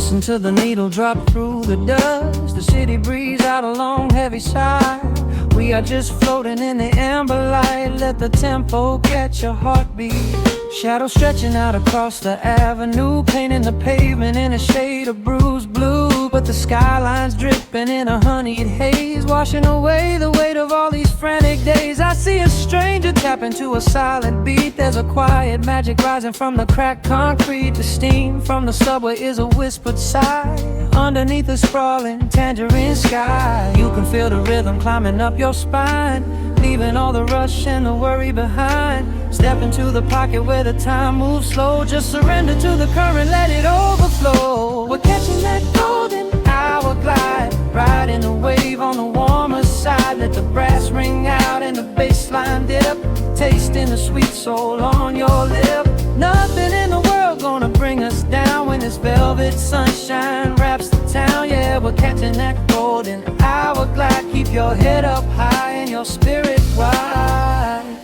Listen to the needle drop through the dust. The city breeze out a long heavy sigh. We are just floating in the amber light. Let the tempo catch your heartbeat. Shadows stretching out across the avenue, painting the pavement in a shade of bruised blue. But the skyline's dripping in a honeyed haze, washing away the weight of all these frantic days. I see a stranger tap into a silent beat. There's a quiet magic rising from the cracked concrete. The steam from the subway is a whispered sigh underneath the sprawling tangerine sky. You can feel the rhythm climbing up your spine, leaving all the rush and the worry behind. Step into the pocket where the time moves slow. Just surrender to the current, let it overflow. We're catching that golden hour glide, riding the wave on the warmer side. Let the brass ring out and the bass line dip, tasting the sweet soul on your lip. Nothing in the world gonna bring us down when this velvet sunshine wraps the town. Yeah, we're catching that golden hour glide. Keep your head up high and your spirit wide.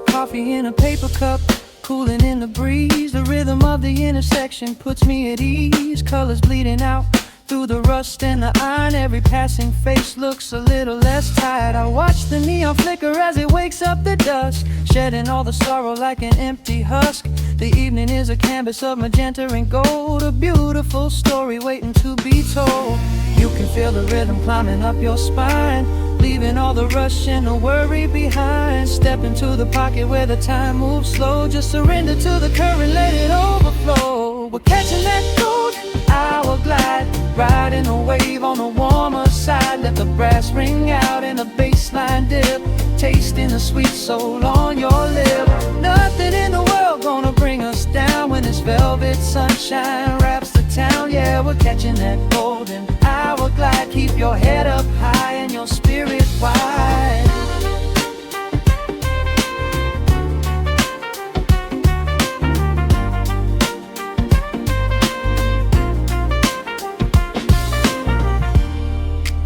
Coffee in a paper cup, cooling in the breeze. The rhythm of the intersection puts me at ease. Colors bleeding out through the rust and the iron. Every passing face looks a little less tired. I watch the neon flicker as it wakes up the dusk, shedding all the sorrow like an empty husk. The evening is a canvas of magenta and gold, a beautiful story waiting to be told. You can feel the rhythm climbing up your spine, leaving all the rush and the worry behind. Step into the pocket where the time moves slow. Just surrender to the current, let it overflow. We're catching that golden hour glide, riding a wave on the warmer side. Let the brass ring out and the bass line dip, tasting the sweet soul on your lip. Nothing in the world gonna bring us down when this velvet sunshine wraps the town. Yeah, we're catching that golden hour glide. Keep your head up high and your spirit wide.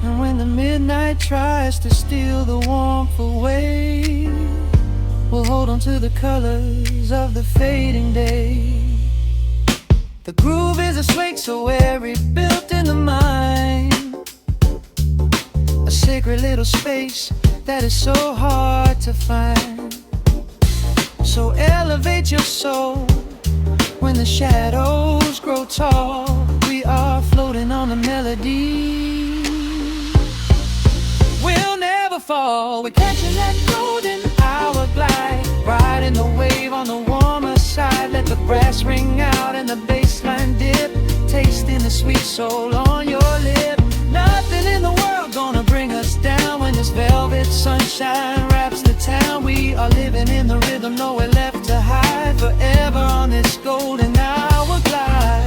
And when the midnight tries to steal the warmth away, we'll hold on to the colors of the fading day. The groove is a swing so airy, built in the mind, a sacred little space that is so hard to find. So elevate your soul when the shadows grow tall. We are floating on the melody, we'll never fall. We're catching that golden hour glide, riding the wave on the warmer side. Let the brass ring out and the bass line dip, tasting the sweet soul on your lip. Nothing in the world gonna bring us down when this velvet sunshine wraps the town. We are living in the rhythm, nowhere left to hide, forever on this golden hour glide.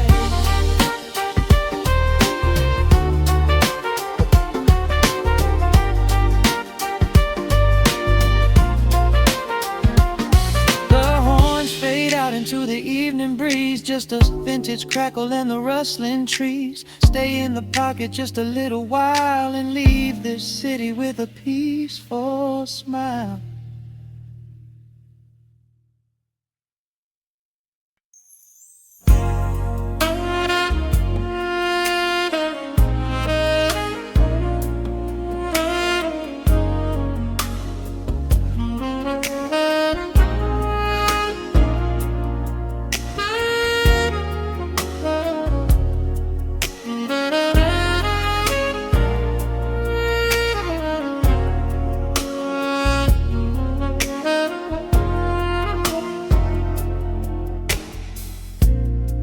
Into the evening breeze, just a vintage crackle and the rustling trees. Stay in the pocket just a little while and leave this city with a peaceful smile.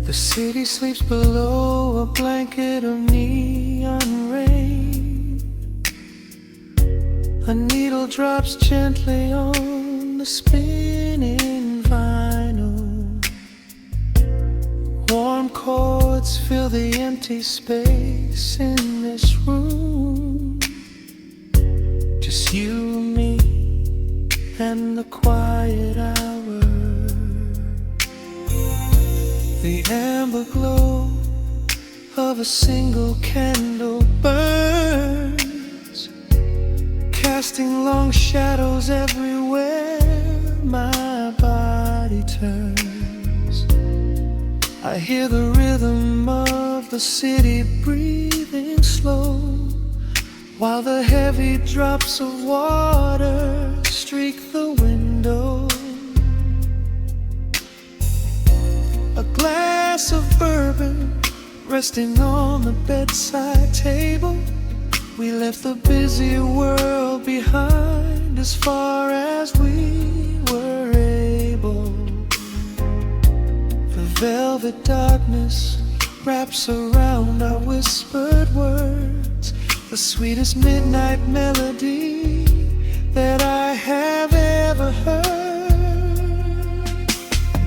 The city sleeps below a blanket of neon rain. A needle drops gently on the spinning vinyl. Warm chords fill the empty space in this room. Just you, me, and the quiet hour. The amber glow of a single candle burns, casting long shadows everywhere my body turns. I hear the rhythm of the city breathing slow, while the heavy drops of water streak the window. A glass of bourbon resting on the bedside table. We left the busy world behind as far as we were able. The velvet darkness wraps around our whispered words, the sweetest midnight melody that I have ever heard.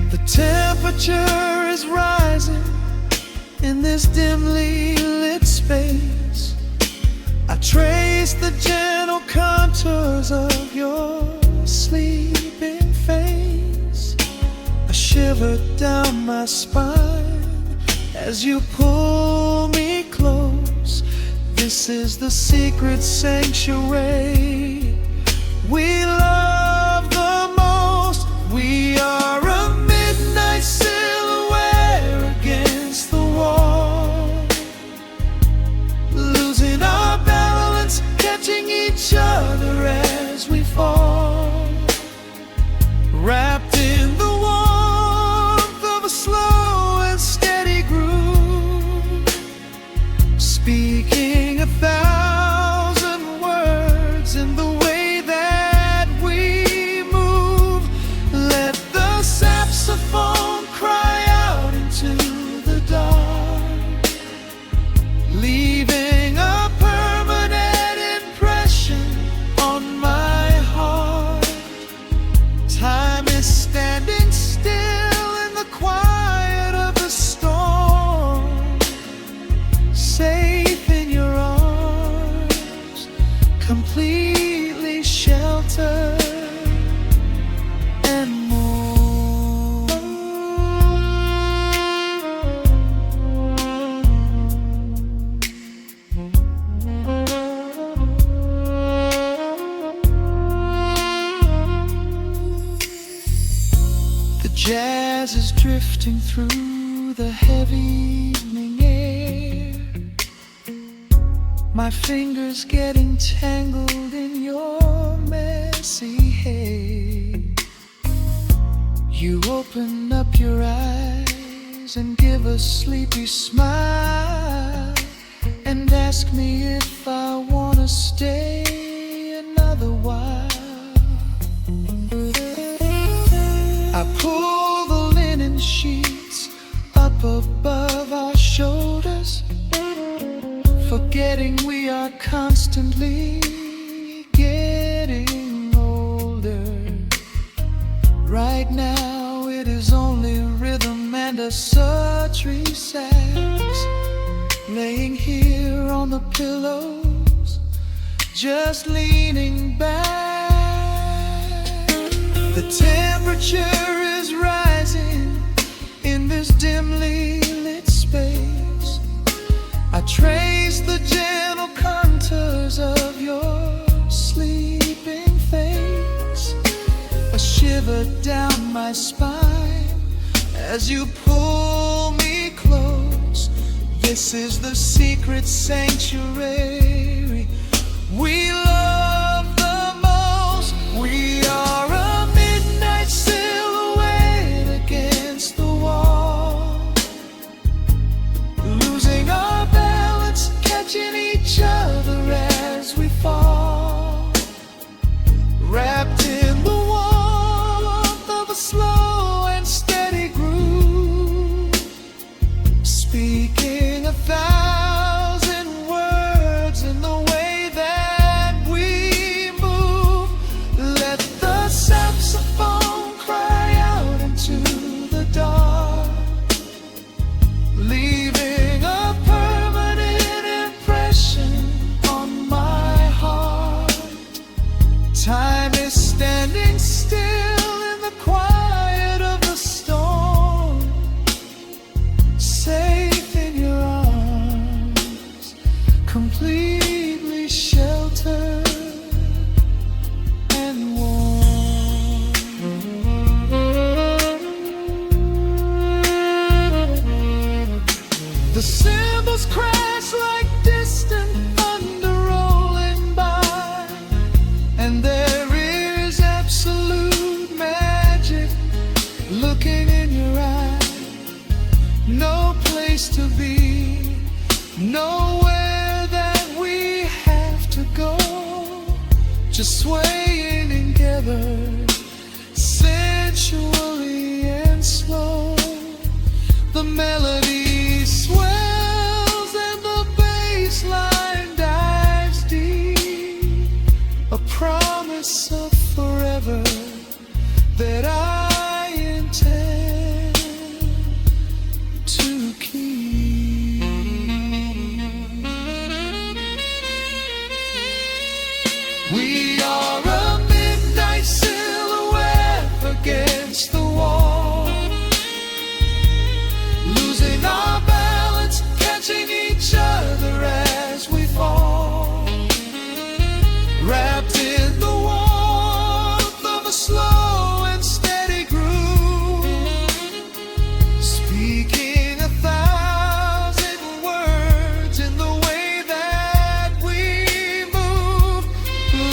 The temperature is rising in this dimly lit space. I trace the gentle contours of your sleeping face. A shiver down my spine as you pull me close. This is the secret sanctuary we love the most. We are a midnight silhouette against the wall, losing our balance, catching each other as we fall, wrapped in the warmth of a slow and steady groove, speaking 1,000 words in the way that we move. Let the saxophone cry out into the dark, leaving a permanent impression on my heart. Time is standing still in the quiet of the storm, safe in your arms, completely sheltered and more. The jazz is drifting through the heavy evening air, my fingers getting tangled in your messy hair. You open up your eyes and give a sleepy smile, and ask me if I wanna stay another while. I pull the linen sheets up above our shoulders, forgetting we are constantly getting older. Right now it is only rhythm and a sultry sax, laying here on the pillows, just leaning back. The temperature is rising in this dimly lit space. I trace the gentle contours of your sleeping face. A shiver down my spine as you pull me close. This is the secret sanctuary we love the most. We are a midnight silhouette against the wall, losing our balance, catching each other as we fall, wrapped in the warmth of a slow and steady groove, speaking 1,000 words in the way that we move. Let the saxophone cry out into the dark, leaving a permanent impression on my heart. Time is standing still in the quiet of the storm, safe in your arms, completely sheltered and warm. just swaying together, sensually and slow. The melody swells and the bass line dives deep, a promise of forever that I intend to keep. We are a midnight silhouette against the wall, losing our balance, catching each other as we fall, wrapped in the warmth of a slow and steady groove, speaking 1,000 words in the way that we move.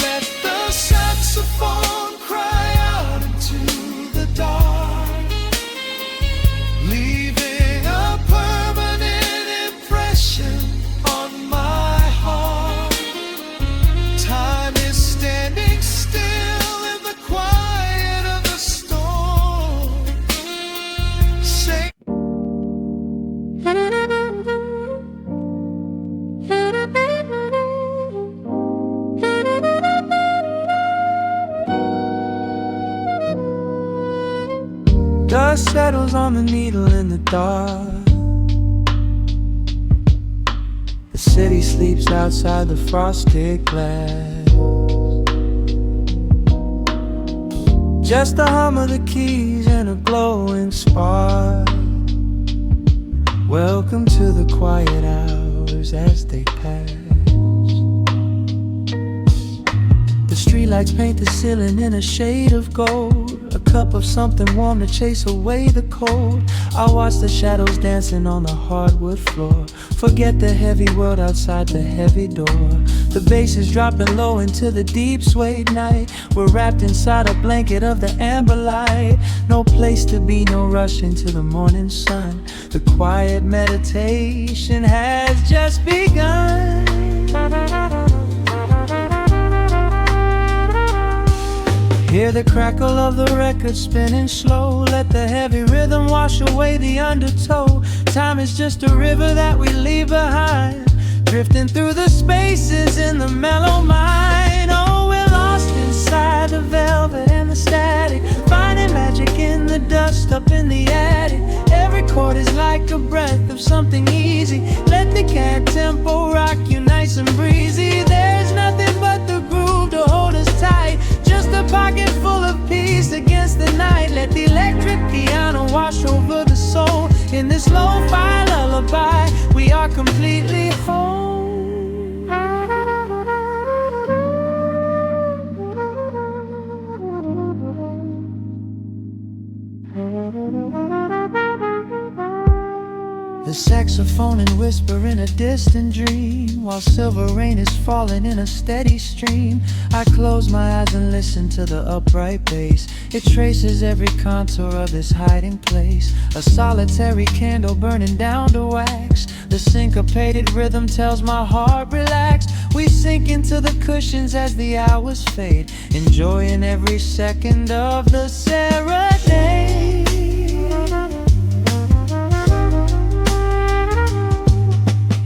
Let the saxophone cry out into the dark, leaving a permanent impression on my heart. Time is standing still in the quiet of the storm. Say dust settles on the needle in the dark. The city sleeps outside the frosted glass. Just the hum of the keys and a glowing spark. Welcome to the quiet hours as they pass. The streetlights paint the ceiling in a shade of gold, a cup of something warm to chase away the cold. I watch the shadows dancing on the hardwood floor, forget the heavy world outside the heavy door. The bass is dropping low into the deep suede night. We're wrapped inside a blanket of the amber light. No place to be, no rush into the morning sun. The quiet meditation has just begun. Hear the crackle of the record spinning slow. Let the heavy rhythm wash away the undertow. Time is just a river that we leave behind, drifting through the spaces in the mellow mind. Oh, we're lost inside the velvet and the static, finding magic in the dust up in the attic. Every chord is like a breath of something easy. Let the cat tempo rock you nice and breezy. There's nothing but the groove to hold us tight, just a pocket full of peace against the night. Let the electric piano wash over the soul. In this lo-fi lullaby, we are completely whole. The saxophone and whisper in a distant dream, while silver rain is falling in a steady stream. I close my eyes and listen to the upright bass. It traces every contour of this hiding place, a solitary candle burning down to wax. The syncopated rhythm tells my heart relax. We sink into the cushions as the hours fade, enjoying every second of the serenade.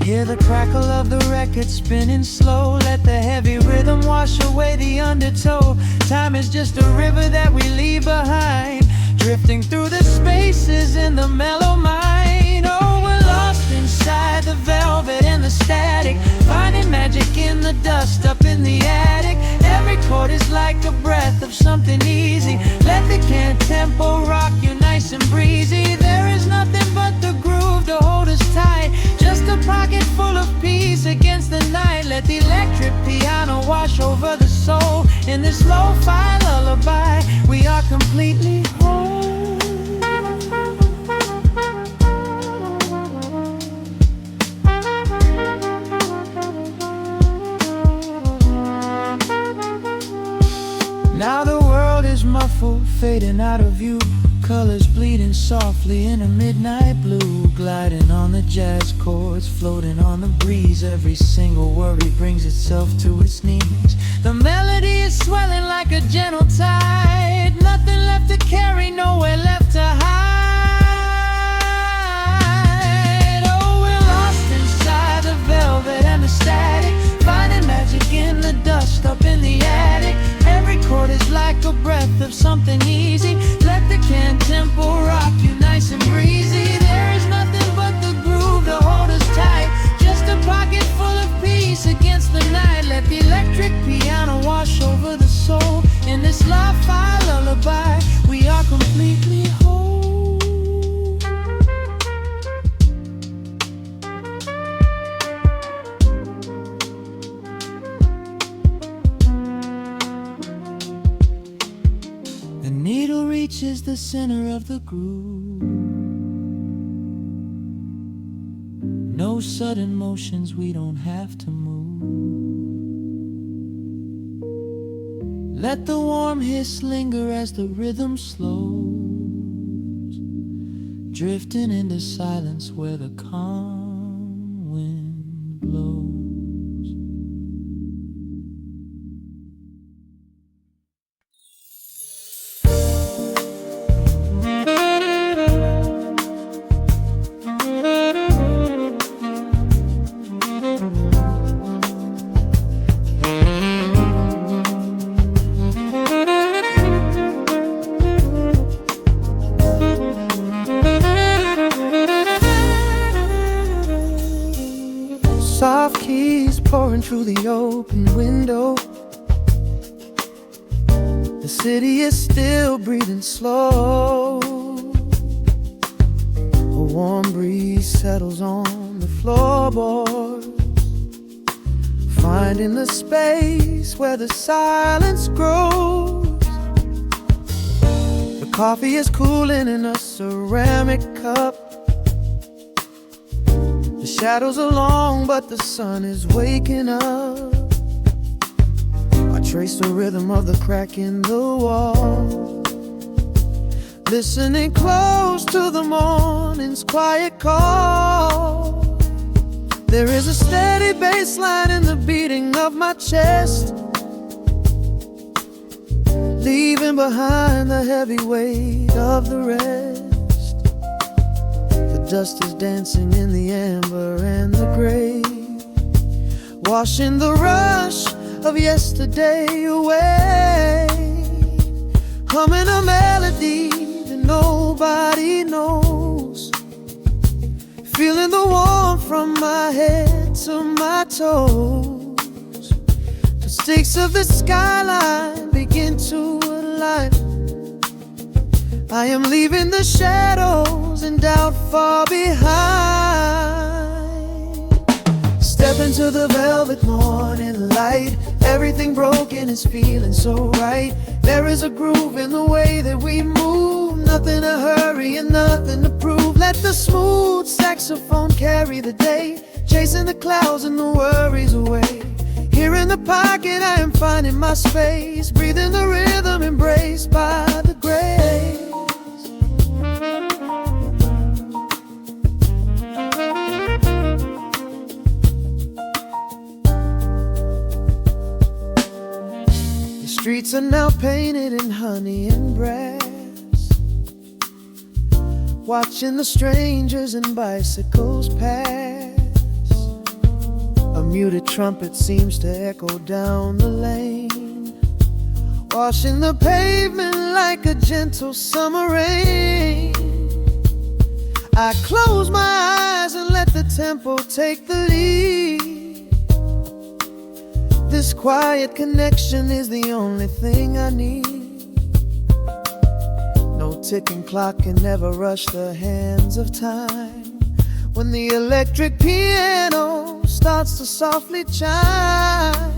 Hear the crackle of the record spinning slow. Let the heavy rhythm wash away the undertow. Time is just a river that we leave behind, drifting through the spaces in the mellow mind. Oh, we're lost inside the velvet and the static, finding magic in the dust up in the attic. Every chord is like a breath of something easy. Let the can tempo rock you nice and breezy. There is nothing but the groove to hold us tight, just a pocket full of peace against the night. Let the electric piano wash over the soul. In this lo-fi lullaby, we are completely whole. Now the world is muffled, fading out of view. colors bleeding softly in a midnight blue, gliding on the jazz chords, floating on the breeze. Every single worry brings itself to its knees. The melody is swelling like a gentle tide, nothing left to carry, nowhere left to hide. Oh, we're lost inside the velvet and the static, finding magic in the dust up in the attic. Every chord is like a breath of something easy. Let the can tempo rock you nice and breezy. There is nothing but the groove to hold us tight, just a pocket full of peace against the night. Let the electric piano wash over the soul. In this lo-fi lullaby, we are completely whole. The needle reaches the center of the groove. No sudden motions, we don't have to move. Let the warm hiss linger as the rhythm slows, drifting into silence where the calm wind blows. Soft keys pouring through the open window. The city is still breathing slow. A warm breeze settles on the floorboards, finding the space where the silence grows. The coffee is cooling in a ceramic cup. The shadows are long, but the sun is waking up. I trace the rhythm of the crack in the wall, listening close to the morning's quiet call. There is a steady bass line in the beating of my chest, leaving behind the heavy weight of the rest. The dust is dancing in the amber and the gray, washing the rush of yesterday away. Humming a melody that nobody knows, feeling the warmth from my head to my toes. The stakes of the skyline begin to align. I am leaving the shadows and doubt far behind. Step into the velvet morning light. Everything broken is feeling so right. There is a groove in the way that we move, nothing to hurry and nothing to prove. Let the smooth saxophone carry the day, chasing the clouds and the worries away. Here in the pocket I am finding my space, breathing the rhythm embraced by the grace. The streets are now painted in honey and brass, watching the strangers and bicycles pass. A muted trumpet seems to echo down the lane, washing the pavement like a gentle summer rain. I close my eyes and let the tempo take the lead. This quiet connection is the only thing I need. No ticking clock can never rush the hands of time. When the electric piano starts to softly chime,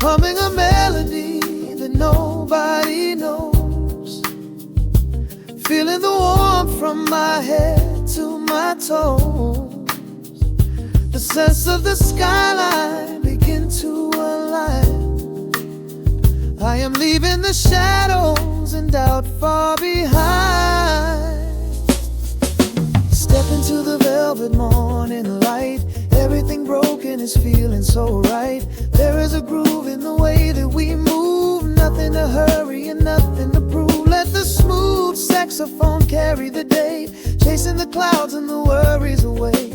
humming a melody that nobody knows, feeling the warmth from my head to my toes. The sense of the skyline begin to align. I am leaving the shadows and doubt far behind. Step into the velvet morning light. Everything broken is feeling so right. There is a groove in the way that we move. Nothing to hurry and nothing to prove. Let the smooth saxophone carry the day, chasing the clouds and the worries away.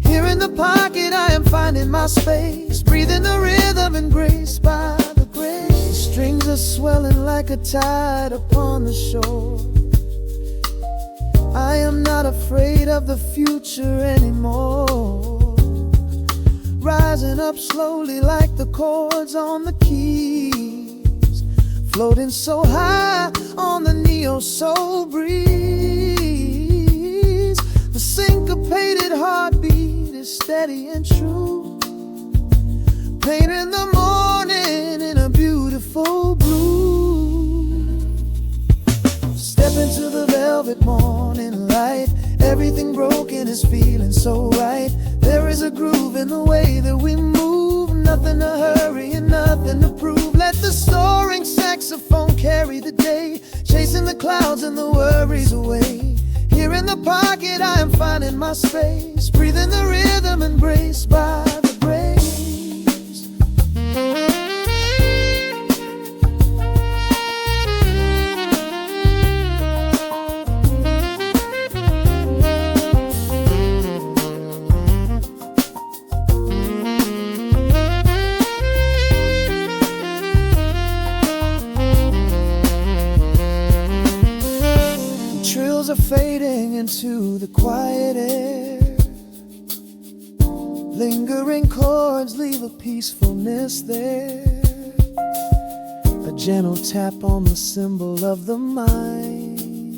Here in the pocket I am finding my space, breathing the rhythm and grace by the grace. The strings are swelling like a tide upon the shore. I am not afraid of the future anymore. Rising up slowly like the chords on the keys, floating so high on the neo-soul breeze. The syncopated heartbeat is steady and true, painting the morning in a beautiful blue. Step into the velvet morning light. Everything broken is feeling so right. There is a groove in the way that we move. Nothing to hurry and nothing to prove. Let the soaring saxophone carry the day, chasing the clouds and the worries away. Here in the pocket I am finding my space, breathing the rhythm embraced by the grace. Are fading into the quiet air. Lingering chords leave a peacefulness there. A gentle tap on the cymbal of the mind,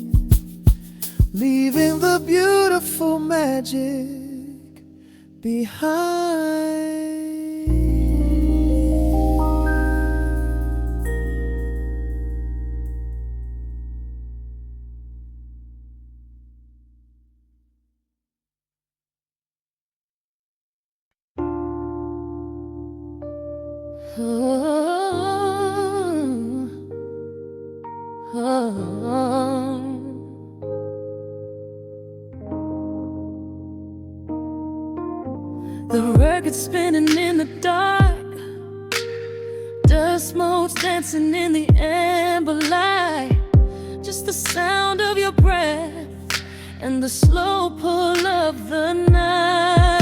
leaving the beautiful magic behind. The record spinning in the dark, dust motes dancing in the amber light. Just the sound of your breath and the slow pull of the night.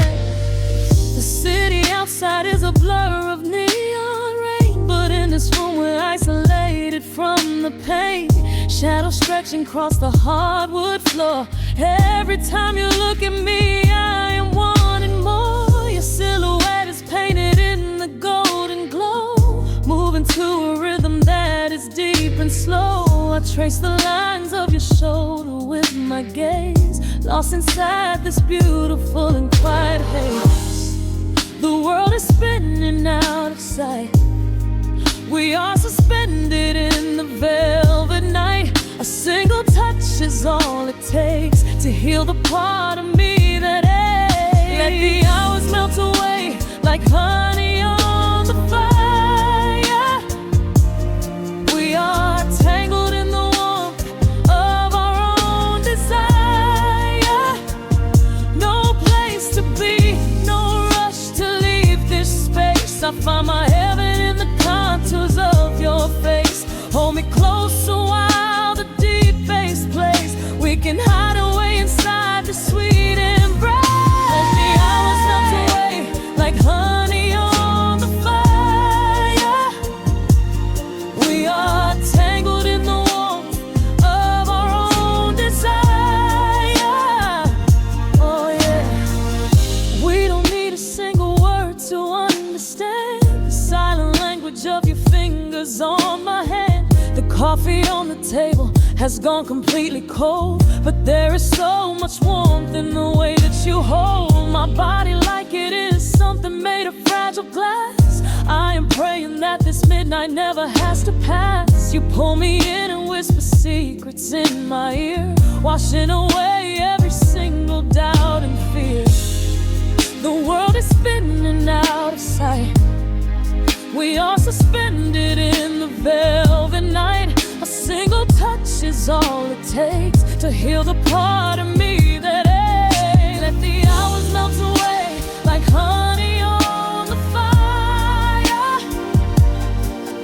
The city outside is a blur of neon rain, but in this room we're isolated from the pain. Shadows stretching across the hardwood floor. Every time you look at me, I am wanting more. Your silhouette is painted in the golden glow, moving to a rhythm that is deep and slow. I trace the lines of your shoulder with my gaze, lost inside this beautiful and quiet haze. The world is spinning out of sight. We are suspended in the velvet night. A single touch is all it takes to heal the part of me that aches. Let the hours melt away like honey on the fire. We are tangled in the warmth of our own desire. No place to be, no rush to leave this space. I find my heaven in the contours of your face. Hold me closer while the deep bass plays. We can hide away inside the sweet embrace. Let the hours melt away like honey on the fire. We are tangled in the warmth of our own desire. Oh yeah. We don't need a single word to understand the silent language of your fingers on my hand. The coffee on the table has gone completely cold, but there is so much warmth in the way that you hold my body like it is something made of fragile glass. I am praying that this midnight never has to pass. You pull me in and whisper secrets in my ear, washing away every single doubt and fear. The world is spinning out of sight. We are suspended in the veil. Your touch is all it takes to heal the part of me that aches. Let the hours melt away like honey on the fire.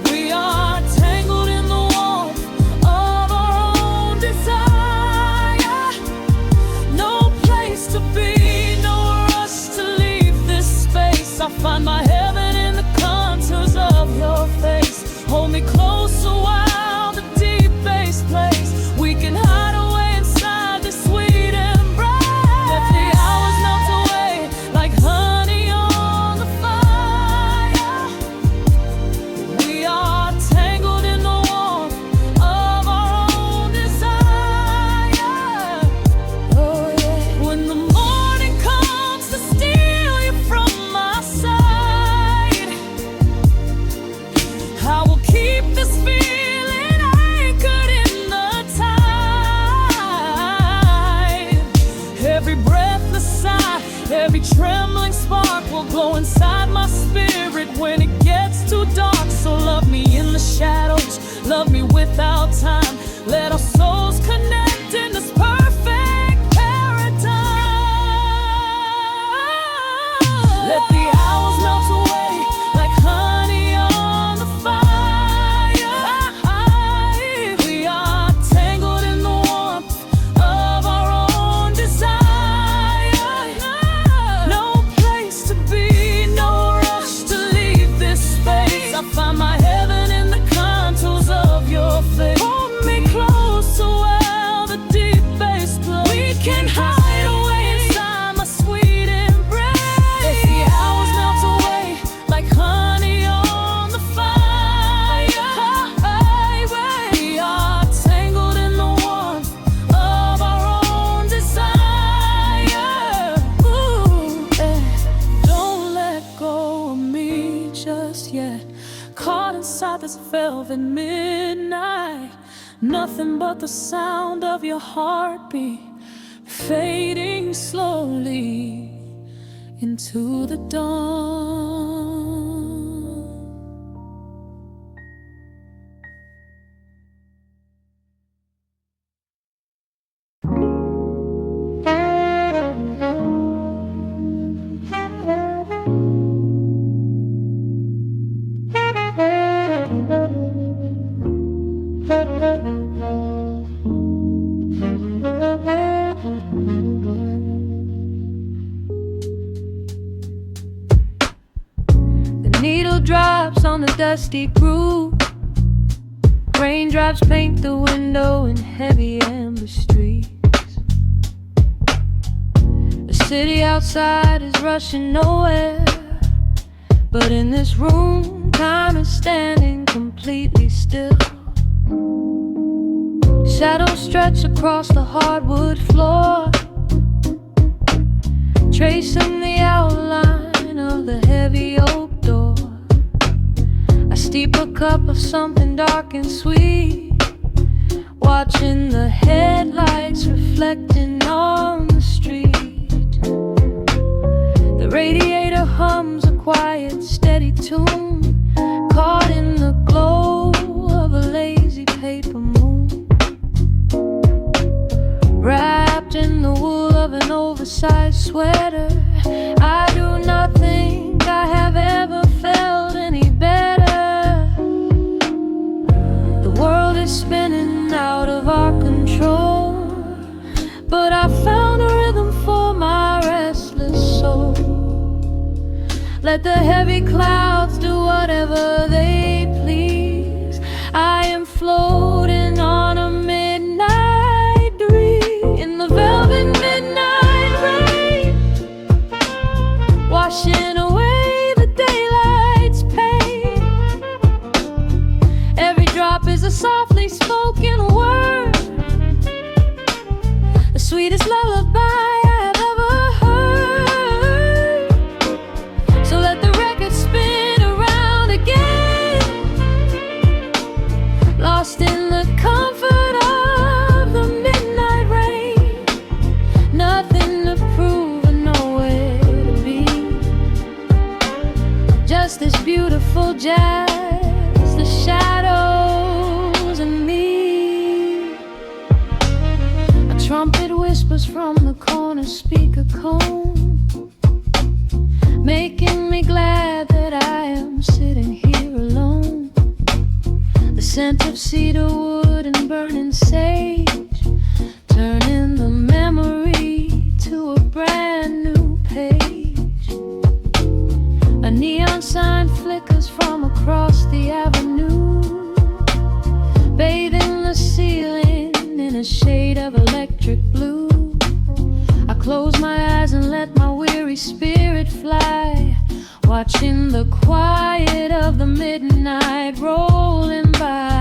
We are tangled in the warmth of our own desire. No place to be, no rush to leave this space. I find my heaven in the contours of your face. Hold me closer while the deep bass plays. We can hide away inside this sweet embrace. Let the hours melt away like honey on the fire. We are tangled in the warmth of our own desire. Oh yeah. When the morning comes to steal you from my side, I will keep this feeling anchored in the tide. Every breathless sigh, every trembling spark will glow inside my spirit when it gets too dark. So love me in the shadows, love me without time. Let our souls connect in this perfect paradise. Let the hours melt away like honey on the fire. We are tangled in the warmth of our own desire. No place to be, no rush to leave this space. I find my heaven in the contours of your face. Hold me close while the deep bass plays. We can hide away inside my sweet embrace. Let the hours melt away like honey on the fire. We are tangled in the warmth of our own desire. Ooh, don't let go of me just yet. Caught inside this velvet midnight. Nothing but the sound of your heartbeat fading slowly into the dawn. The needle drops on the dusty groove. Raindrops paint the window in heavy amber streets. The city outside is rushing nowhere, but in this room, time is standing completely still. Shadows stretch across the hardwood floor, tracing the outline of the heavy oak door. I steep a cup of something dark and sweet, watching the headlights reflecting on the street. The radiator hums a quiet, steady tune, caught in the glow of a lazy paper moon. Wrapped in the wool of an oversized sweater, I do not think I have ever felt any better. The world is spinning out of our control, but I found a rhythm for my restless soul. Let the heavy clouds do whatever they please. I am floating on a midnight dream in the velvet midnight rain, washing away the daylight's pain. Every drop is a softly spoken word, the sweetest lullaby I have ever heard. So let the record spin around again, lost in the comfort of the midnight rain. Nothing to prove and nowhere to be, just this beautiful jazz, the shadows and me. scent of cedar wood and burning sage, turning the memory to a brand new page. A neon sign flickers from across the avenue, bathing the ceiling in a shade of electric blue. I close my eyes and let my weary spirit fly, watching the quiet of the midnight rolling by.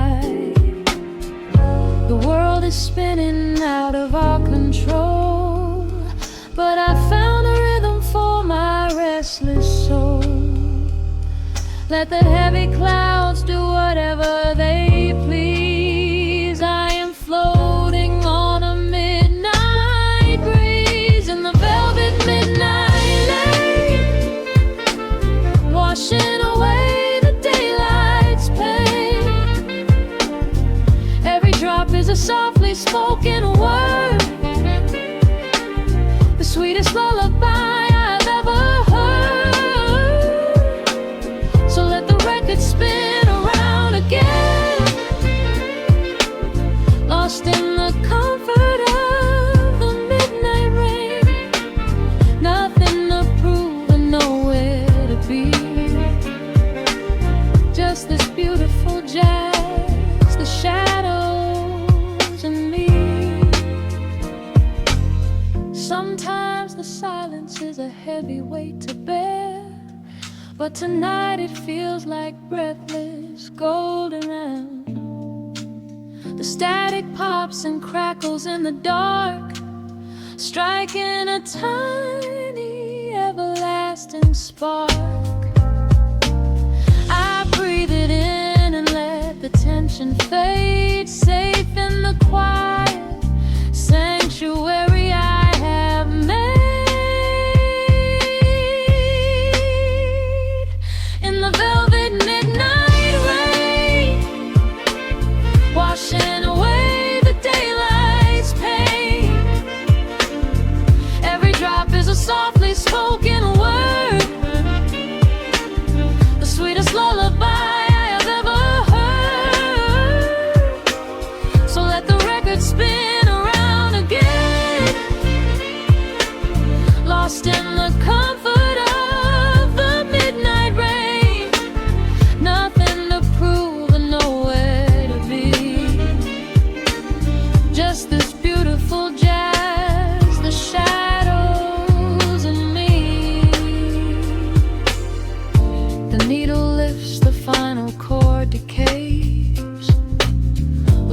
The world is spinning out of our control, but I found a rhythm for my restless soul. Let the heavy clouds do whatever they please. I am floating on a midnight breeze in the velvet midnight lane, washing away the daylight's pain. Every drop is a softly spoken word, the sweetest lullaby I've ever heard. So let the record spin around again, lost in the comfort of the midnight rain. Nothing to prove and nowhere to be, just this beautiful jazz, the shadows and me. Sometimes the silence is a heavy weight to bear, but tonight it feels like breathless golden round. The static pops and crackles in the dark, striking a tiny everlasting spark. I breathe it in and let the tension fade, safe in the quiet sanctuary I have made. In the velvet midnight rain, washing away the daylight's pain. Every drop is a softly spoken word, the sweetest lullaby I have ever heard. So let the record spin around again, lost in the comfort of the midnight rain. Nothing to prove and nowhere to be, just this beautiful jazz, the shadows and me. The needle lifts, the final chord decays,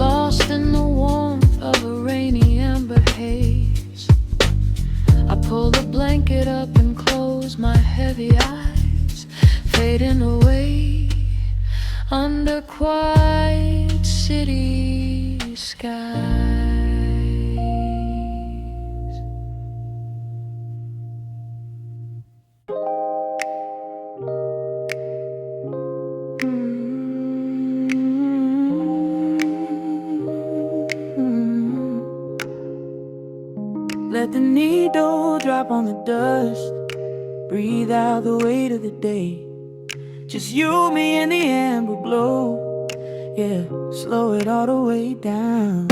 lost in the warmth of a rainy amber haze. I pull the blanket up and close my heavy eyes, fading away under quiet city skies. Let the needle drop on the dust, breathe out the weight of the day. Just you, me, and the amber glow. Yeah, slow it all the way down.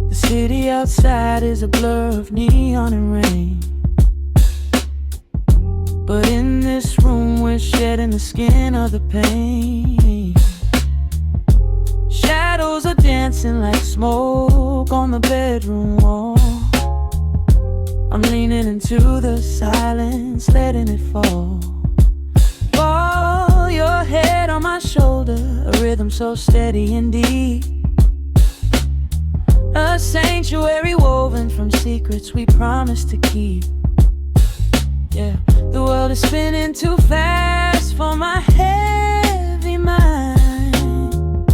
The city outside is a blur of neon and rain, but in this room we're shedding the skin of the pain. Shadows are dancing like smoke on the bedroom wall. I'm leaning into the silence, letting it fall. Fall your head on my shoulder, a rhythm so steady and deep, a sanctuary woven from secrets we promised to keep. Yeah, the world is spinning too fast for my heavy mind,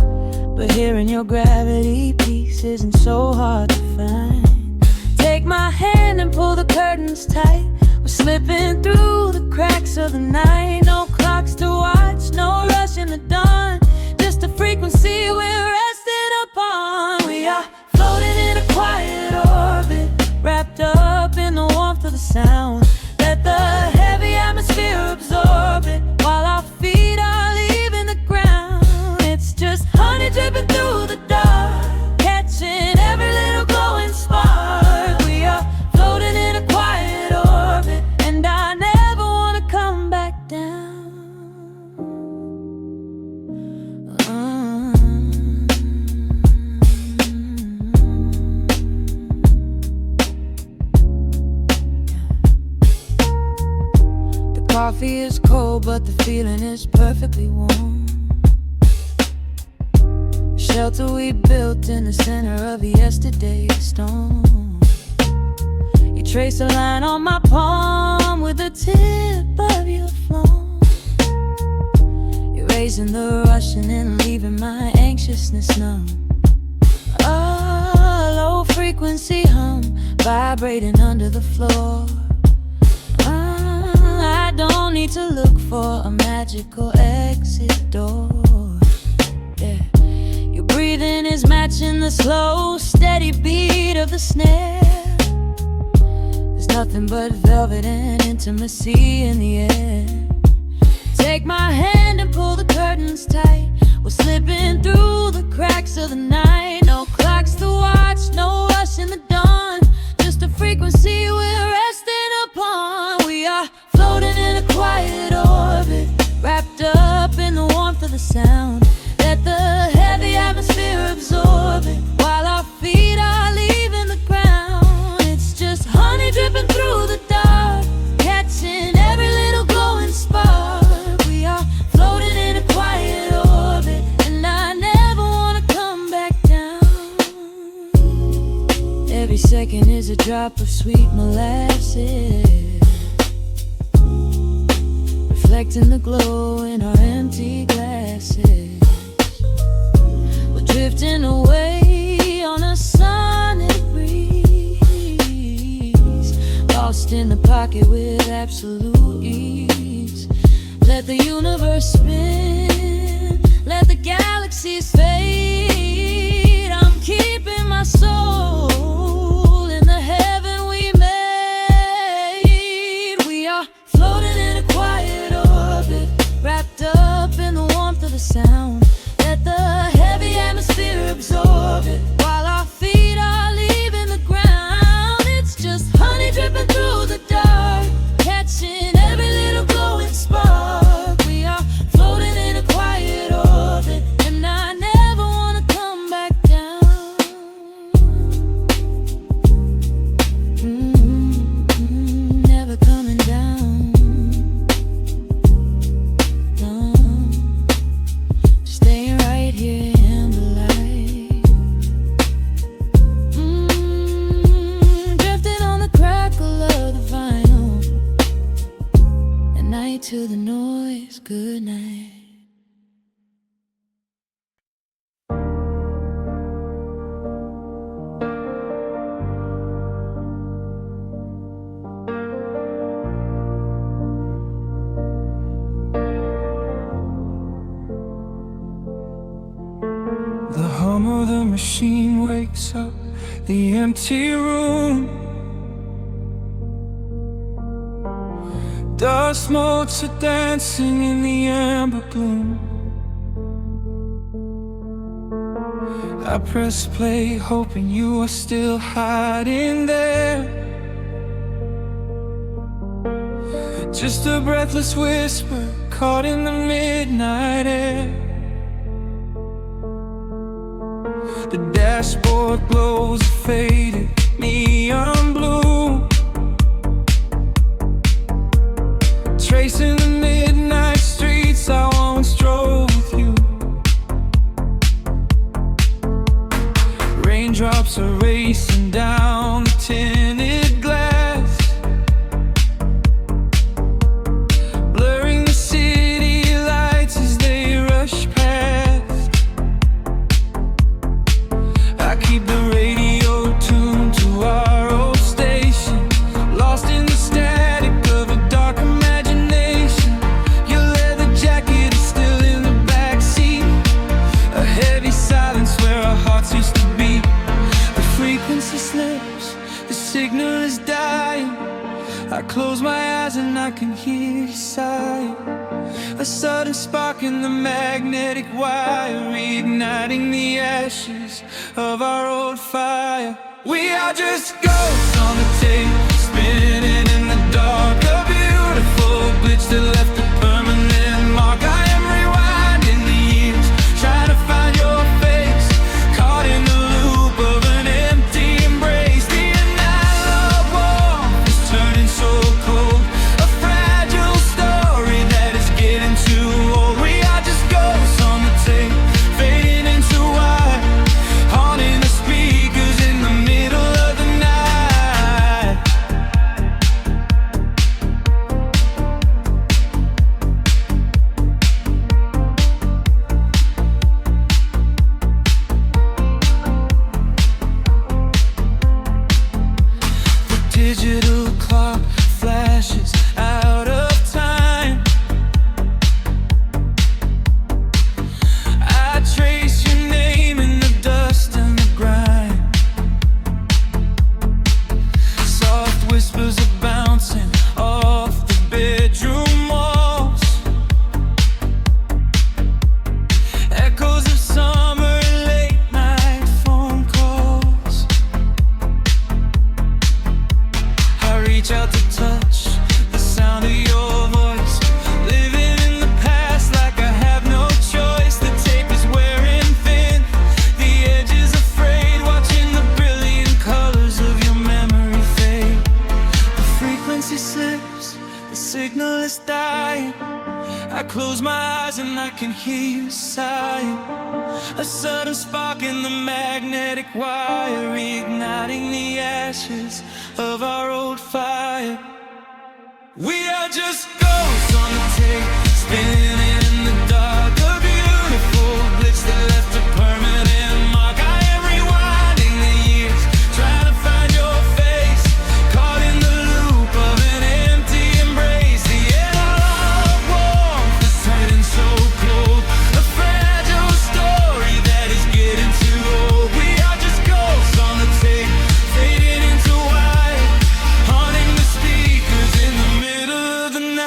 but hearing your gravity piece isn't so hard to find. Take my hand and pull the curtains tight. We're slipping through the cracks of the night. No clocks to watch, no rush in the dawn, just a frequency we're resting upon. We are floating sound. Let the heavy atmosphere absorb it while our feet are leaving the ground. It's just honey dripping through the dark, catching every little glowing spark. We are floating in a quiet orbit, and I never want to come back down. Coffee is cold, but the feeling is perfectly warm. Shelter we built in the center of yesterday's storm. You trace a line on my palm with the tip of your phone, erasing the rushing and leaving my anxiousness numb. A low frequency hum vibrating under the floor. I don't need to look for a magical exit door. Yeah, your breathing is matching the slow, steady beat of the snare. There's nothing but velvet and intimacy in the air. Take my hand and pull the curtains tight. We're slipping through the cracks of the night. No clocks to watch, no rush in the dawn. Just a frequency we're resting upon. We are floating in a quiet orbit, wrapped up in the warmth of the sound. Let the heavy atmosphere absorb it while our feet are leaving the ground. It's just honey dripping through the dark, catching every little glowing spark. We are floating in a quiet orbit, and I never want to come back down. Every second is a drop of sweet molasses, reflecting the glow in our empty glasses. We're drifting away on a sonic breeze, lost in the pocket with absolute ease. Let the universe spin, let the galaxies fade. I'm keeping my soul in the heaven we made. We are floating in a quiet orbit, wrapped up in the warmth of the sound. Let the heavy atmosphere absorb it while our feet are leaving the ground. It's just honey dripping through the dark, catching every little glowing spark. We are floating in a quiet orbit, and I never want to come back down. Never coming down. No, staying right here in the light. Drifting on the crackle of the vinyl. At night to the noise, good night. The hum of the machine wakes up the empty room. Dust motes are dancing in the amber gloom. I press play, hoping you are still hiding there. Just a breathless whisper caught in the midnight air. The dashboard glows a faded neon blue, tracing the midnight streets I once drove with you. Raindrops are racing down the tinted glass, blurring the city lights as they rush past. I keep the radio tuned to our old station, lost in the static of a dark imagination. Your leather jacket is still in the backseat, a heavy silence where our hearts used to beat. The frequency slips, the signal is dying. I close my eyes and I can hear you sigh. A sudden spark in the magnetic wire, reigniting the ashes of our old fire. We are just ghosts on the tape, spinning in the dark. A beautiful glitch that left a permanent mark. I am rewinding the years, trying to find your face, caught in the loop of an empty embrace. The analog warmth is turning so cold, a fragile story that is getting too old. We are just ghosts on the tape, fading into white, haunting the speakers in the middle of the night. The digital clock flashes out of time. I trace your name in the dust and the grime. Soft whispers are bouncing off the bedroom walls, echoes of summer late night phone calls. I reach out to touch the sound of your voice, living in the past like I have no choice. The tape is wearing thin, the edge is afraid, watching the brilliant colors of your memory fade. The frequency slips, the signal is dying. I close my eyes and I can hear you sighing. A sudden spark in the magnetic wire, reigniting the ashes of our old fire. We are just ghosts on the tape, spinning in the dark. A beautiful glitch that left a permanent mark. I am rewinding the years, trying to find your face, caught in the loop of an empty embrace. The analog warmth is turning so cold, a fragile story that is getting too old. We are just ghosts on the tape, fading into white, haunting the speakers in the middle of the night.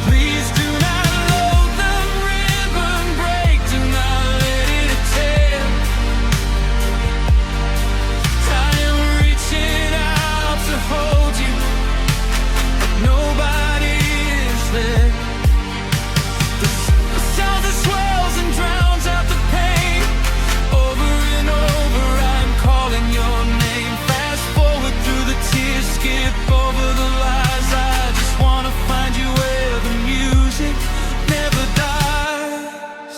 Please do not load the ribbon break, do not let it tear. I am reaching out to hold you, but nobody is there. The sound that swells and drowns out the pain. Over and over I'm calling your name. Fast forward through the tears, skip over the lies. I just wanna find you where the music never dies.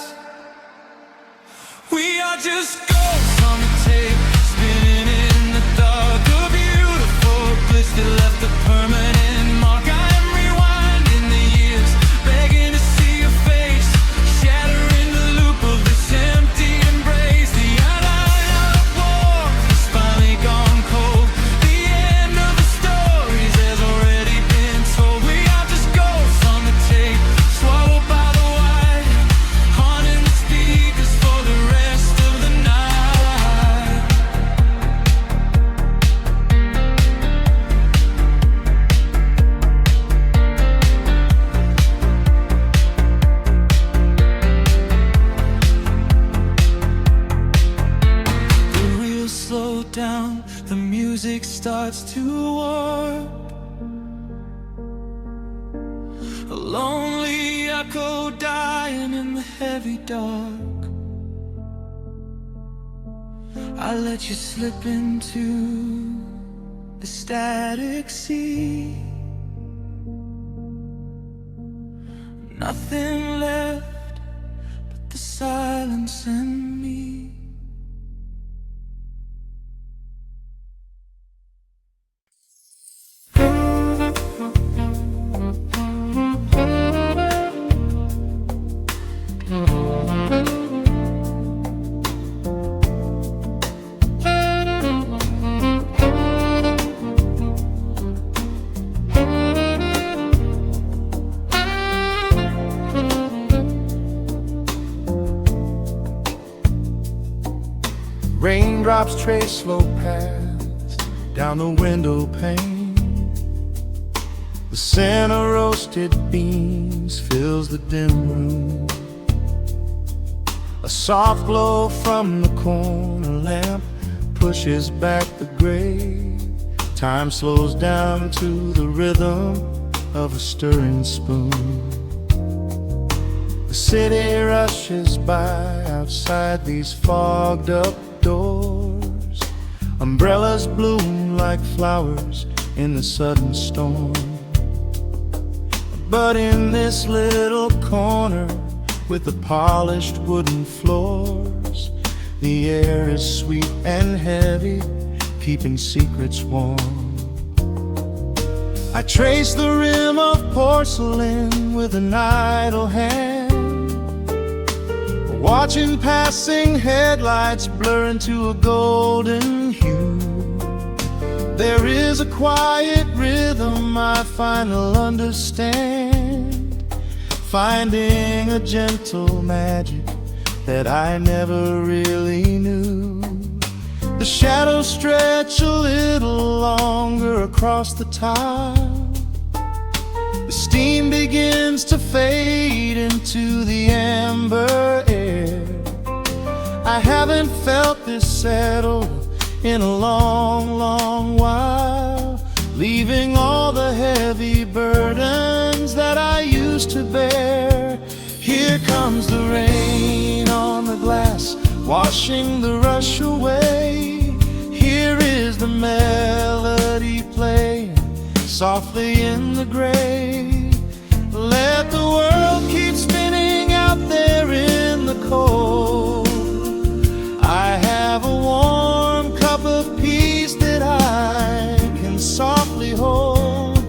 We are just ghosts on the tape, spinning in the dark. A beautiful glitch that left a permanent mark. I am rewinding the years, begging to see your face, shattering the loop of this empty embrace. The analog warmth is finally gone cold, the end of the stories has already been told. We are just ghosts on the tape, swallowed by the white, haunting the speakers for the rest of the night. The wheels slow down, the music starts to warp. A lonely echo dying in the heavy dark. I let you slip into the static sea. Nothing left but the silence and me. Raindrops trace slow paths down the window pane. The scent of roasted beans fills the dim room. A soft glow from the corner lamp pushes back the gray. Time slows down to the rhythm of a stirring spoon. The city rushes by outside these fogged up doors. Umbrellas bloom like flowers in the sudden storm. But in this little corner with the polished wooden floors, the air is sweet and heavy, keeping secrets warm. I trace the rim of porcelain with an idle hand, watching passing headlights blur into a golden hue. There is a quiet rhythm I finally understand, finding a gentle magic that I never really knew. The shadows stretch a little longer across the tile. The steam begins to fade into the amber air. I haven't felt this settled in a long, long while, leaving all the heavy burdens that I used to bear. Here comes the rain on the glass, washing the rush away. Here is the melody playing softly in the gray. Let the world keep spinning out there in the cold. I have a warm cup of peace that I can softly hold.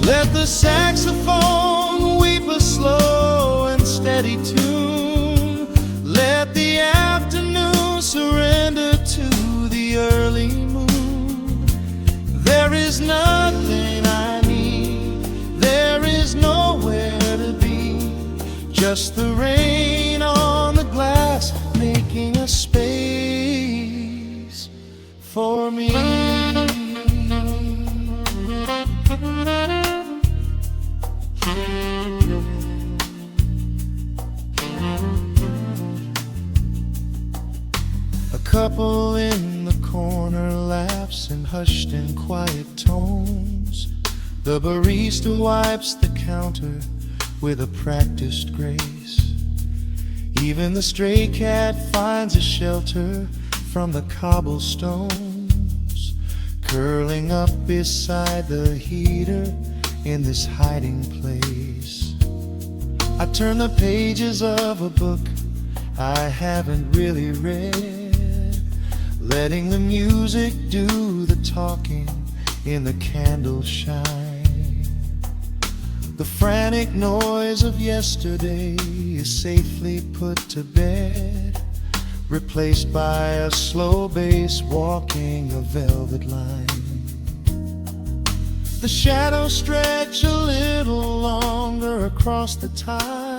Let the saxophone weep a slow and steady tune. Let the afternoon surrender to the early moon. There is nothing I need, there is nowhere to be, just the rain on the glass making a space for me. A couple in the corner laughs in hushed and quiet tones. The barista wipes the counter with a practiced grace. Even the stray cat finds a shelter from the cobblestones, curling up beside the heater in this hiding place. I turn the pages of a book I haven't really read, letting the music do the talking in the candle shine. The frantic noise of yesterday is safely put to bed, replaced by a slow bass walking a velvet line. The shadows stretch a little longer across the tile.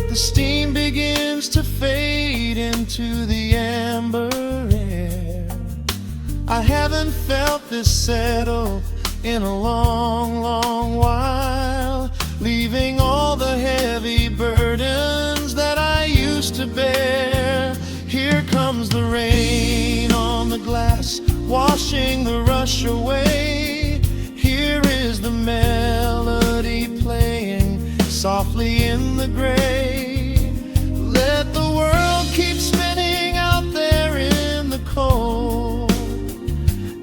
The steam begins to fade into the amber air. I haven't felt this settle in a long, long while, leaving all the heavy burdens that I used to bear. Here comes the rain on the glass, washing the rush away. Here is the melody playing softly in the gray. Let the world keep spinning out there in the cold.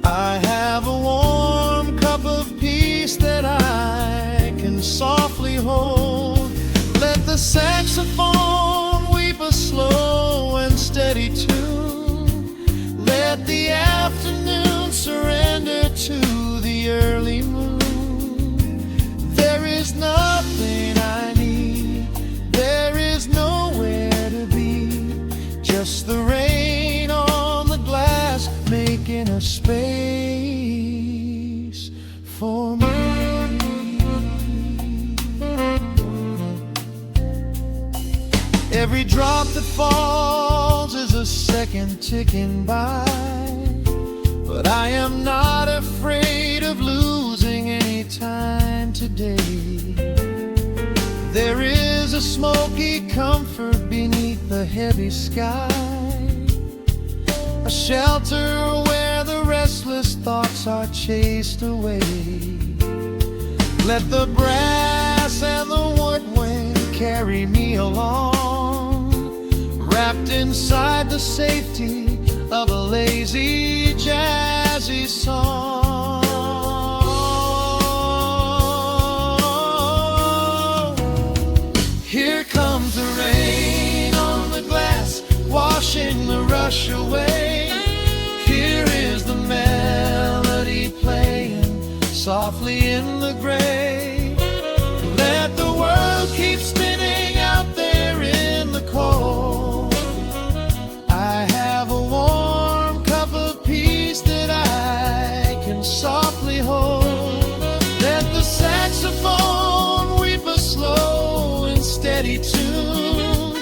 I have a warm cup of peace that I can softly hold. Let the saxophone weep a slow and steady tune. Let the afternoon surrender to the early moon. There is nothing I need, there is nowhere to be, just the rain on the glass making a space for me. ticking by, but I am not afraid of losing any time today. There is a smoky comfort beneath the heavy sky, a shelter where the restless thoughts are chased away. Let the brass and the woodwind carry me along, wrapped inside the safety of a lazy, jazzy song. Here comes the rain on the glass, washing the rush away. Here is the melody playing softly in the gray. Let the world keep spinning out there in the cold. I have a warm cup of peace that I can softly hold. Let the saxophone weep a slow and steady tune.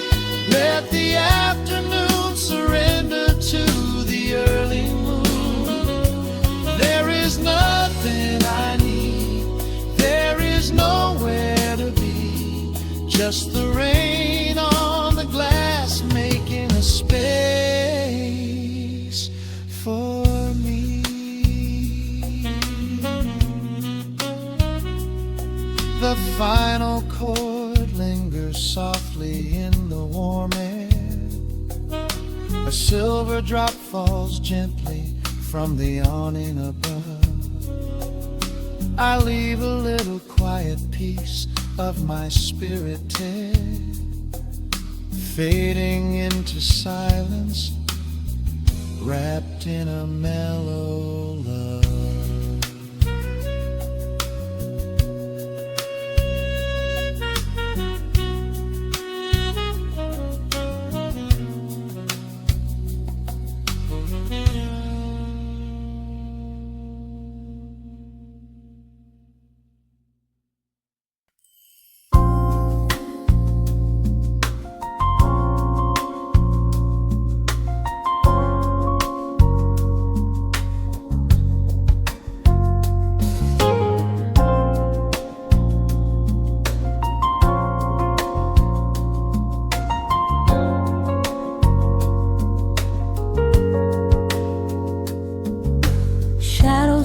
Let the afternoon surrender to the early moon. There is nothing I need, there is nowhere to be, just the rain on the glass making a space for me. The final chord lingers softly in the warm air. A silver drop falls gently from the awning above. I leave a little quiet piece of my spirit tear, fading into silence, wrapped in a mellow love.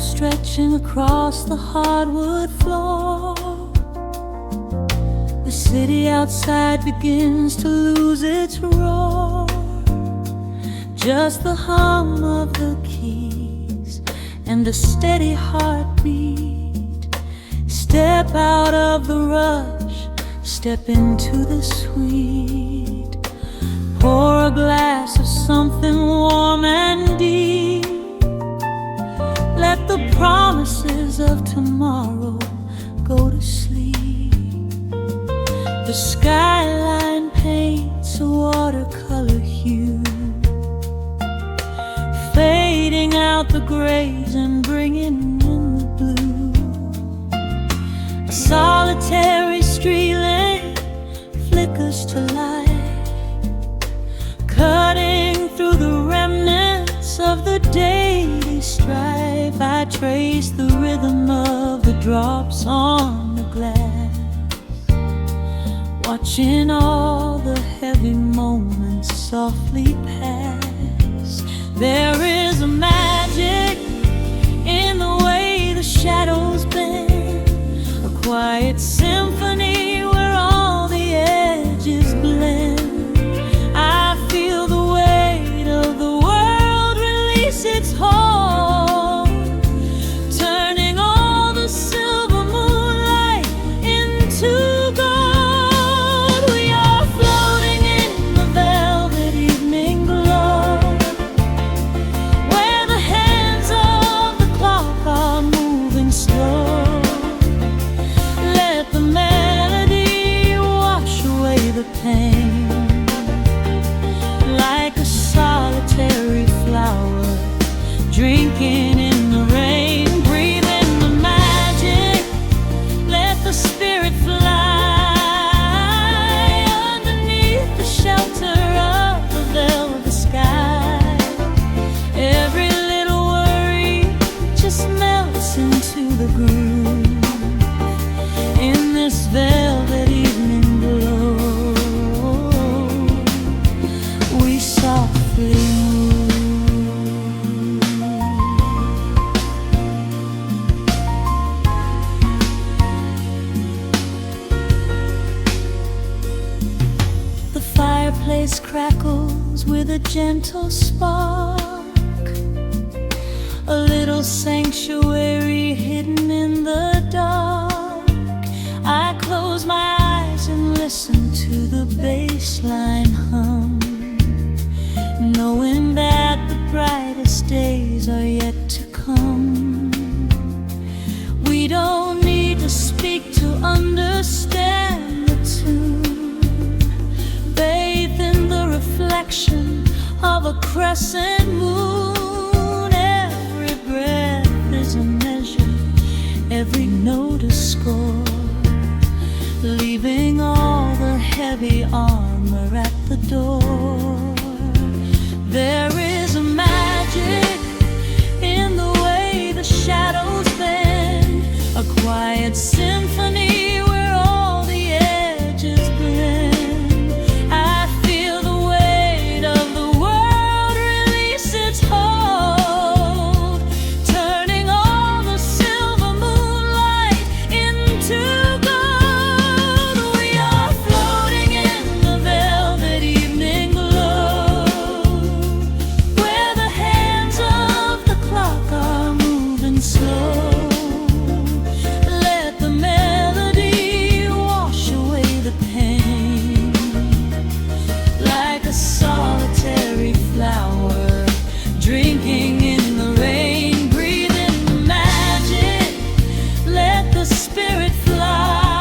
Stretching across the hardwood floor, the city outside begins to lose its roar. Just the hum of the keys and a steady heartbeat. Step out of the rush, step into the sweet. Pour a glass of something warm and deep. Let the promises of tomorrow go to sleep. The skyline paints a watercolor hue, fading out the grays and bringing in the blue. A solitary street lamp flickers to life, cutting through the remnants of the daily strife. I trace the rhythm of the drops on the glass, watching all the heavy moments softly pass. There is a magic in the way the shadows bend, a quiet symphony where all the edges blend. I feel the weight of the world release its hold, turning all the silver moonlight into gold. We are floating in the velvet evening glow, where the with a gentle spark, a little sanctuary hidden in the dark. I close my eyes and listen to the bass line hum, knowing that the brightest days are yet to come. We don't need to speak to understand the tune. Bathe in the reflection of a crescent moon. Every breath is a measure, every note a score, leaving all the heavy armor at the door. There is a magic in the way the shadows bend, a quiet symphony where all the edges blend. I feel the weight of the world release its hold, turning all the silver moonlight into gold. We are floating in the velvet evening glow, where the hands of the clock are moving slow. Let the melody wash away the pain, like a solitary flower drinking in the rain. Breathe in the magic, let the spirit fly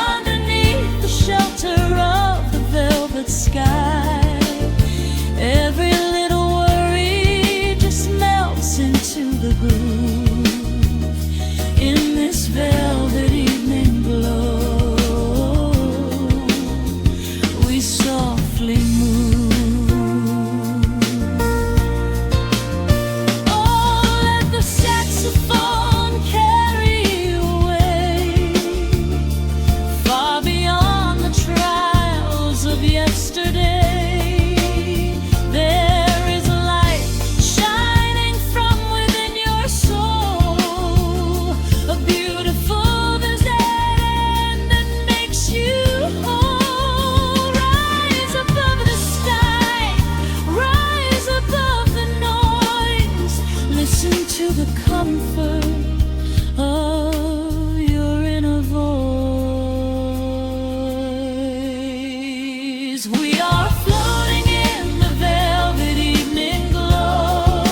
underneath the shelter of the velvet sky. Every little worry just melts into the groove in this velvet evening glow. We softly move. Oh, let the saxophone carry you away, far beyond the trials of yesterday. There is a light shining from within your soul, a beautiful vision that makes you whole. Rise above the sky, rise above the noise. Listen to the comfort of your inner voice. We are floating in the velvet evening glow,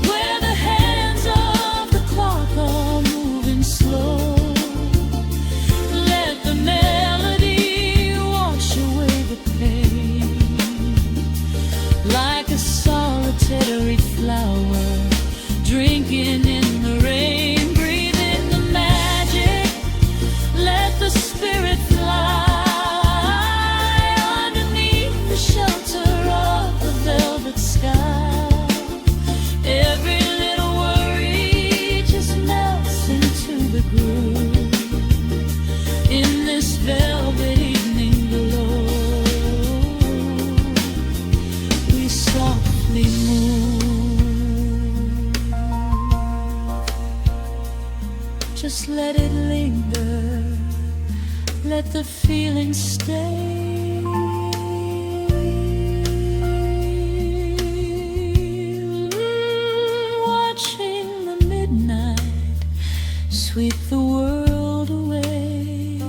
where the hands of the clock are moving slow. Let the melody wash away the pain, like a solitary flower drinking in the rain. Breathe in the magic, let the spirit fly underneath the shelter of the velvet sky. Every little worry just melts into the groove in this velvet evening glow. We softly move. Just let it linger, let the feeling stay. Watching the midnight sweep the world away,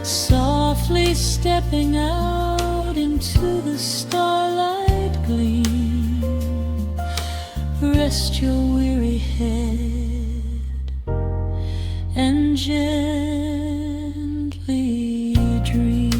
softly stepping out into the starlight gleam. Rest your weary head and gently dream.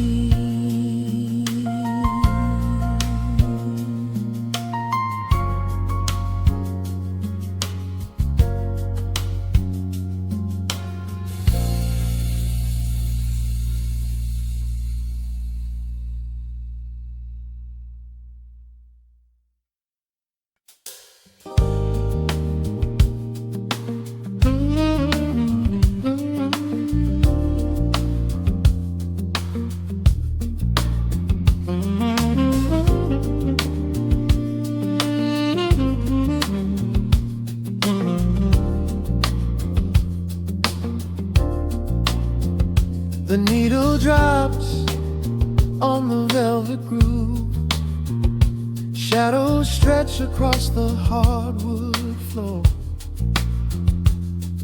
The needle drops on the velvet groove. Shadows stretch across the hardwood floor.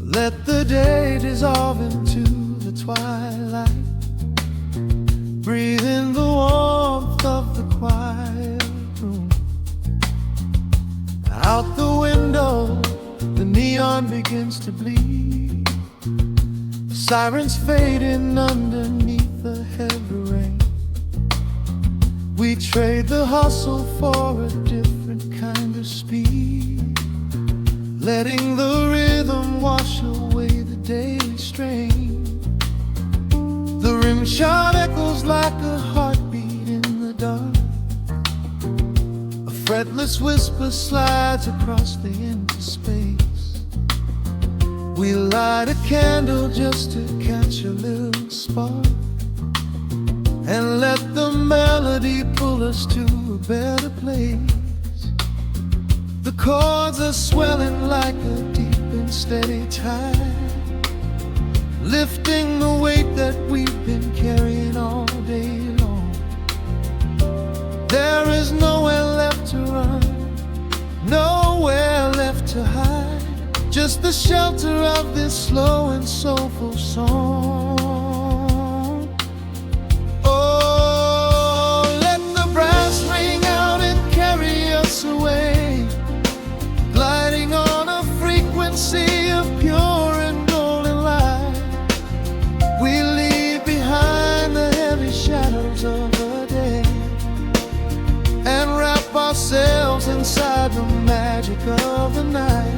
Let the day dissolve into the twilight. Breathe in the warmth of the quiet room. Out the window, the neon begins to bleed. Sirens fading underneath the heavy rain. We trade the hustle for a different kind of speed, letting the rhythm wash away the daily strain. The rim shot echoes like a heartbeat in the dark. A fretless whisper slides across the empty space. We light a candle just to catch a little spark, and let the melody pull us to a better place. The chords are swelling like a deep and steady tide, lifting the weight that we've been carrying all day long. There is nowhere left to run, nowhere left to hide, just the shelter of this slow and soulful song. Oh, let the brass ring out and carry us away, gliding on a frequency of pure and golden light. We leave behind the heavy shadows of the day and wrap ourselves inside the magic of the night.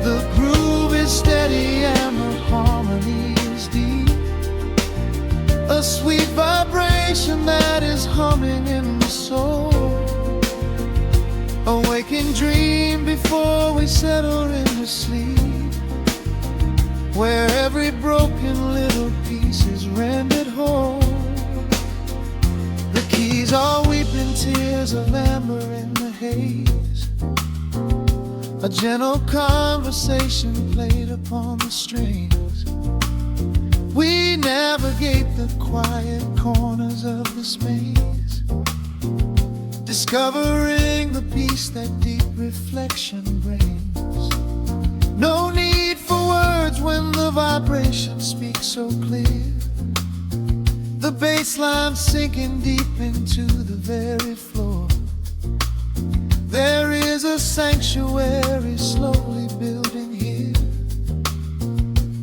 The groove is steady and the harmony is deep, a sweet vibration that is humming in the soul. A waking dream before we settle into sleep, where every broken little piece is rendered whole. The keys are weeping tears of amber in the haze, a gentle conversation played upon the strings. We navigate the quiet corners of this maze, discovering the peace that deep reflection brings. No need for words when the vibration speaks so clear. The bass line sinking deep into the very floor. There is a sanctuary slowly building here,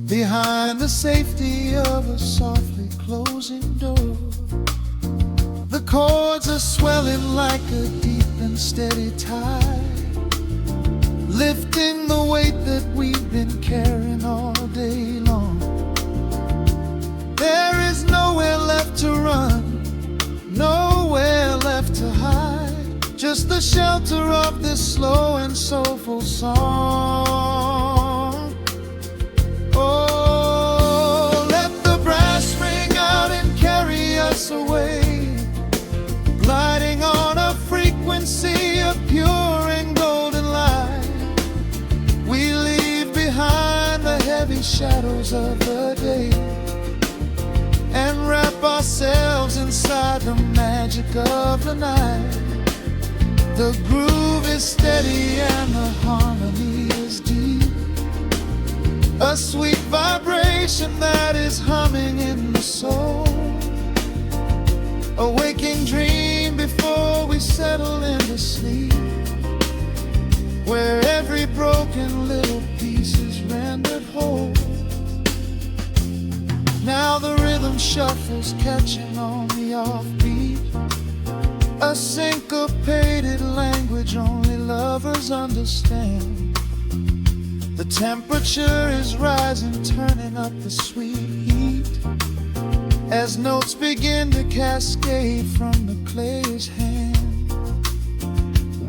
behind the safety of a softly closing door. The chords are swelling like a deep and steady tide, lifting the weight that we've been carrying all day long. There is nowhere left to run, nowhere left to hide, just the shelter of this slow and soulful song. Oh, let the brass ring out and carry us away, gliding on a frequency of pure and golden light. We leave behind the heavy shadows of the day and wrap ourselves inside the magic of the night. The groove is steady and the harmony is deep, a sweet vibration that is humming in the soul. A waking dream before we settle into sleep, where every broken little piece is rendered whole. Now the rhythm shuffles, catching on the offbeat, a syncopated language only lovers understand. The temperature is rising, turning up the sweet heat, as notes begin to cascade from the clay's hand.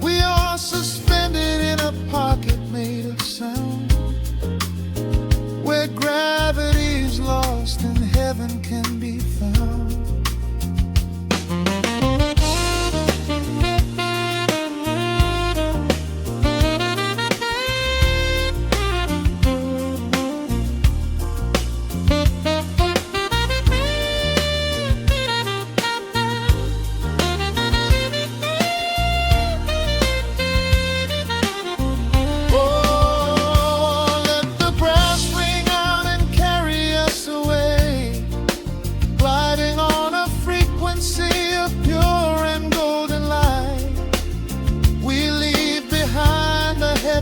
We are suspended in a pocket made of sound, where gravity is lost and heaven can be found.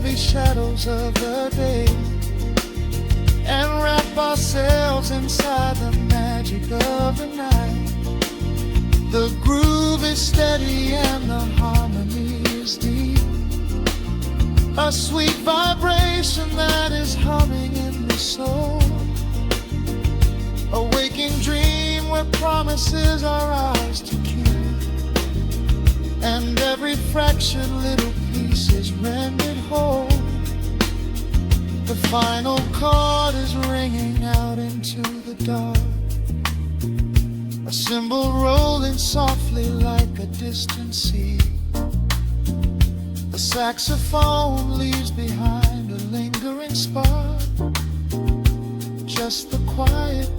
heavy shadows of the day and wrap ourselves inside the magic of the night. The groove is steady and the harmony is deep, a sweet vibration that is humming in the soul, a waking dream where promises are ours to keep, and every fractured little piece is rendered whole. The final chord is ringing out into the dark, a cymbal rolling softly like a distant sea. The saxophone leaves behind a lingering spark, just the quiet